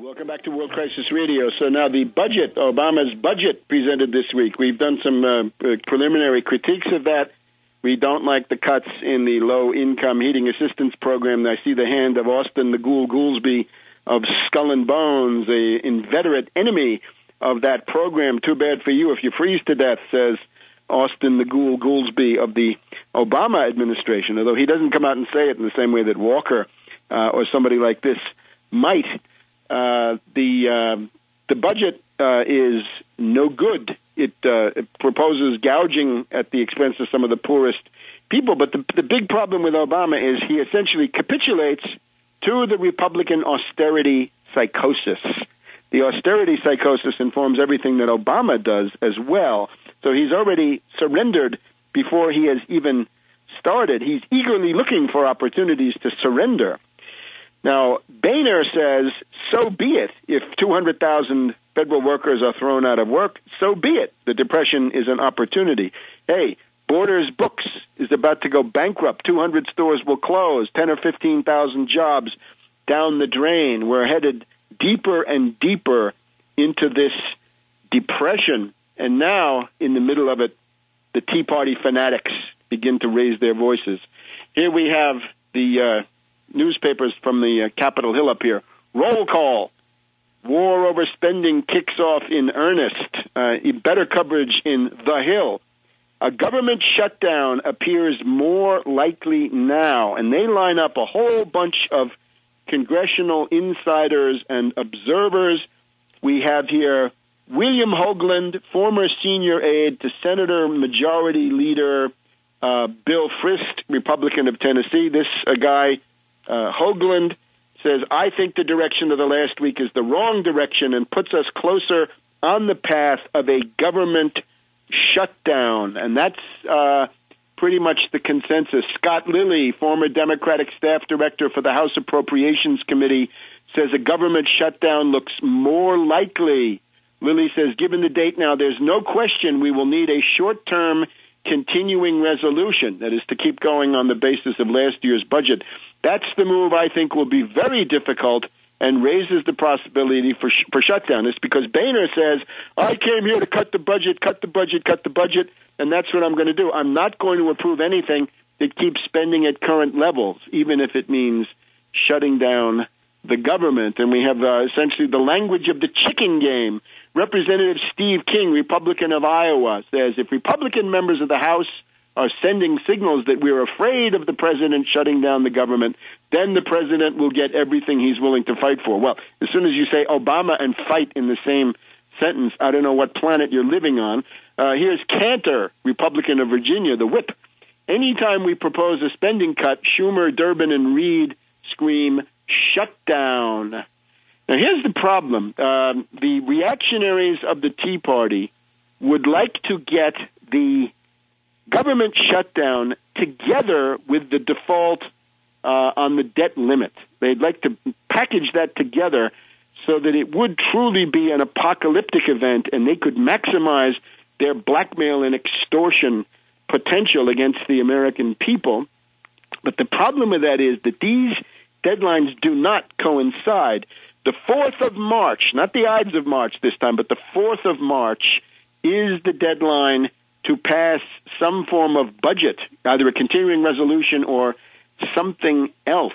Welcome back to World Crisis Radio. So now the budget, Obama's budget presented this week. We've done some preliminary critiques of that. We don't like the cuts in the low-income heating assistance program. I see the hand of Austin the Ghoul Goolsby of Skull and Bones, an inveterate enemy of that program. Too bad for you if you freeze to death, says Austin the Ghoul Goolsby of the Obama administration, although he doesn't come out and say it in the same way that Walker or somebody like this might. The budget is no good. It proposes gouging at the expense of some of the poorest people. But the big problem with Obama is he essentially capitulates to the Republican austerity psychosis. The austerity psychosis informs everything that Obama does as well. So he's already surrendered before he has even started. He's eagerly looking for opportunities to surrender. Now, Boehner says, so be it. If 200,000 federal workers are thrown out of work, so be it. The Depression is an opportunity. Hey, Borders Books is about to go bankrupt. 200 stores will close. 10 or 15,000 jobs down the drain. We're headed deeper and deeper into this depression. And now, in the middle of it, the Tea Party fanatics begin to raise their voices. Here we have the newspapers from the Capitol Hill up here. Roll call. War over spending kicks off in earnest. Better coverage in The Hill. A government shutdown appears more likely now. And they line up a whole bunch of congressional insiders and observers. We have here William Hoagland, former senior aide to Senator Majority Leader Bill Frist, Republican of Tennessee. This guy, Hoagland, says, I think the direction of the last week is the wrong direction and puts us closer on the path of a government shutdown. And that's pretty much the consensus. Scott Lilly, former Democratic staff director for the House Appropriations Committee, says a government shutdown looks more likely. Lilly says, given the date now, there's no question we will need a short-term continuing resolution, that is to keep going on the basis of last year's budget. That's the move I think will be very difficult and raises the possibility for shutdown. It's because Boehner says, I came here to cut the budget, and that's what I'm going to do. I'm not going to approve anything that keeps spending at current levels, even if it means shutting down the government. And we have essentially the language of the chicken game. Representative Steve King, Republican of Iowa, says if Republican members of the House are sending signals that we're afraid of the president shutting down the government, then the president will get everything he's willing to fight for. Well, as soon as you say Obama and fight in the same sentence, I don't know what planet you're living on. Here's Cantor, Republican of Virginia, the whip. Anytime we propose a spending cut, Schumer, Durbin, and Reed scream, shut down. Now, here's the problem. The reactionaries of the Tea Party would like to get the government shutdown together with the default on the debt limit. They'd like to package that together so that it would truly be an apocalyptic event and they could maximize their blackmail and extortion potential against the American people. But the problem with that is that these deadlines do not coincide. The 4th of March, not the Ides of March this time, but the 4th of March is the deadline to pass some form of budget, either a continuing resolution or something else.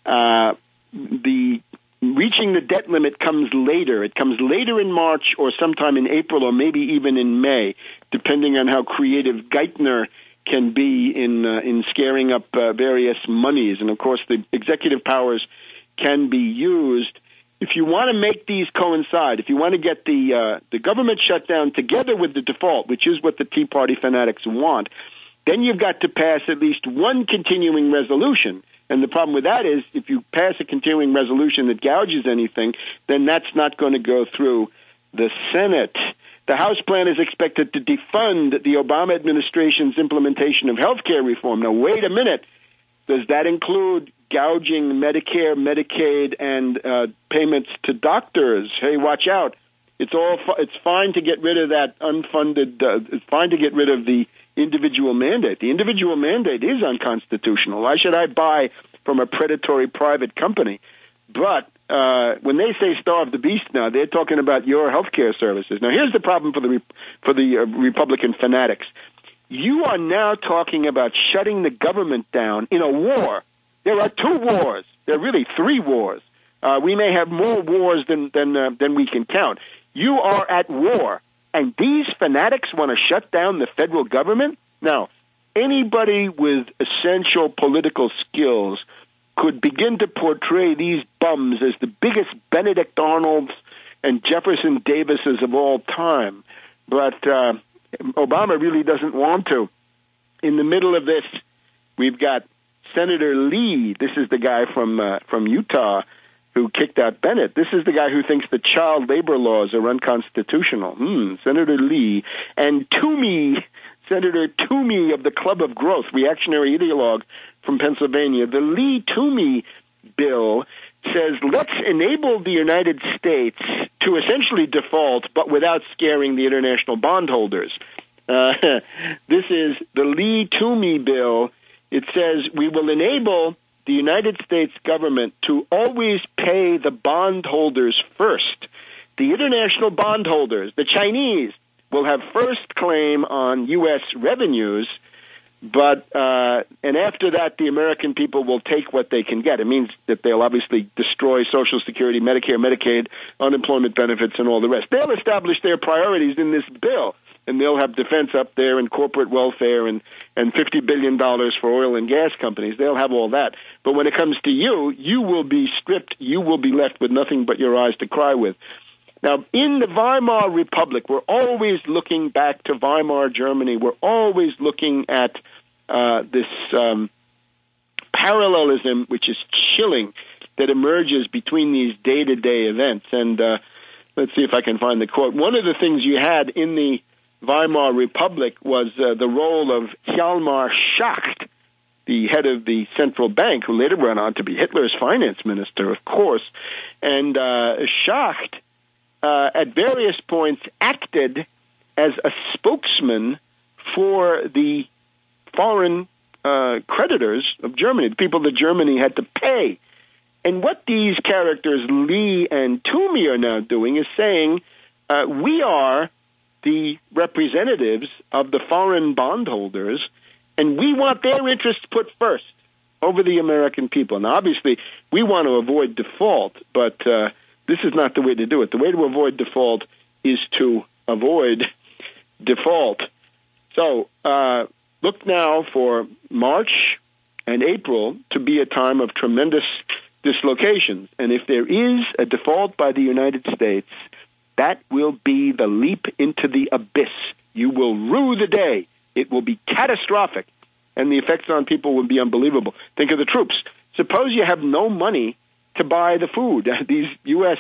The reaching the debt limit comes later. It comes later in March or sometime in April or maybe even in May, depending on how creative Geithner can be in scaring up various monies. And, of course, the executive powers can be used. If you want to make these coincide, if you want to get the government shutdown together with the default, which is what the Tea Party fanatics want, then you've got to pass at least one continuing resolution. And the problem with that is if you pass a continuing resolution that gouges anything, then that's not going to go through the Senate. The House plan is expected to defund the Obama administration's implementation of health care reform. Now, wait a minute. Does that include gouging Medicare, Medicaid, and payments to doctors? Hey, watch out. It's fine to get rid of that unfunded, it's fine to get rid of the individual mandate. The individual mandate is unconstitutional. Why should I buy from a predatory private company? But when they say starve the beast now, they're talking about your health care services. Now, here's the problem for the Republican fanatics. You are now talking about shutting the government down in a war. There are 2 wars. There are really 3 wars. We may have more wars than we can count. You are at war, and these fanatics want to shut down the federal government? Now, anybody with essential political skills could begin to portray these bums as the biggest Benedict Arnolds and Jefferson Davises of all time. But Obama really doesn't want to. In the middle of this, we've got Senator Lee. This is the guy from Utah who kicked out Bennett. This is the guy who thinks the child labor laws are unconstitutional. Senator Lee. And Toomey, Senator Toomey of the Club of Growth, reactionary ideologue from Pennsylvania. The Lee-Toomey bill says, let's enable the United States to essentially default, but without scaring the international bondholders. This is the Lee-Toomey bill. It says we will enable the United States government to always pay the bondholders first. The international bondholders, the Chinese, will have first claim on U.S. revenues, but and after that, the American people will take what they can get. It means that they'll obviously destroy Social Security, Medicare, Medicaid, unemployment benefits, and all the rest. They'll establish their priorities in this bill, and they'll have defense up there and corporate welfare and $50 billion for oil and gas companies. They'll have all that. But when it comes to you, you will be stripped. You will be left with nothing but your eyes to cry with. Now, in the Weimar Republic, we're always looking back to Weimar Germany. We're always looking at this parallelism, which is chilling, that emerges between these day-to-day events. And let's see if I can find the quote. One of the things you had in the Weimar Republic was the role of Hjalmar Schacht, the head of the central bank, who later went on to be Hitler's finance minister, of course. And Schacht, at various points, acted as a spokesman for the foreign creditors of Germany, the people that Germany had to pay. And what these characters, Lee and Toomey, are now doing is saying, we are the representatives of the foreign bondholders, and we want their interests put first over the American people. Now, obviously, we want to avoid default, but this is not the way to do it. The way to avoid default is to avoid default. So look now for March and April to be a time of tremendous dislocations. And if there is a default by the United States, that will be the leap into the abyss. You will rue the day. It will be catastrophic, and the effects on people will be unbelievable. Think of the troops. Suppose you have no money to buy the food. These U.S.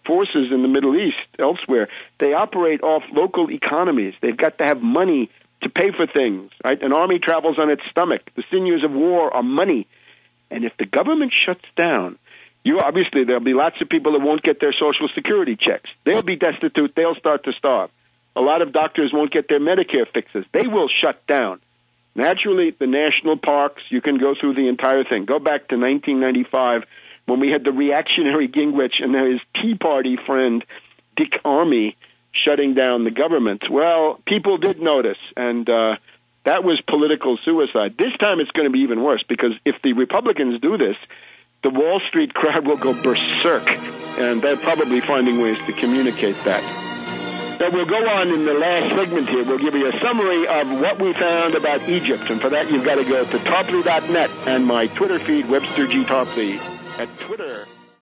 forces in the Middle East, elsewhere, they operate off local economies. They've got to have money to pay for things, right? An army travels on its stomach. The sinews of war are money. And if the government shuts down, obviously there'll be lots of people that won't get their Social Security checks. They'll be destitute. They'll start to starve. A lot of doctors won't get their Medicare fixes. They will shut down. Naturally, the national parks, you can go through the entire thing. Go back to 1995 when we had the reactionary Gingrich and his Tea Party friend Dick Armey shutting down the government. Well, people did notice, and that was political suicide. This time it's going to be even worse, because if the Republicans do this, the Wall Street crowd will go berserk, and they're probably finding ways to communicate that. Now, we'll go on in the last segment here. We'll give you a summary of what we found about Egypt, and for that you've got to go to Tarpley.net and my Twitter feed, Webster G. Tarpley, at Twitter.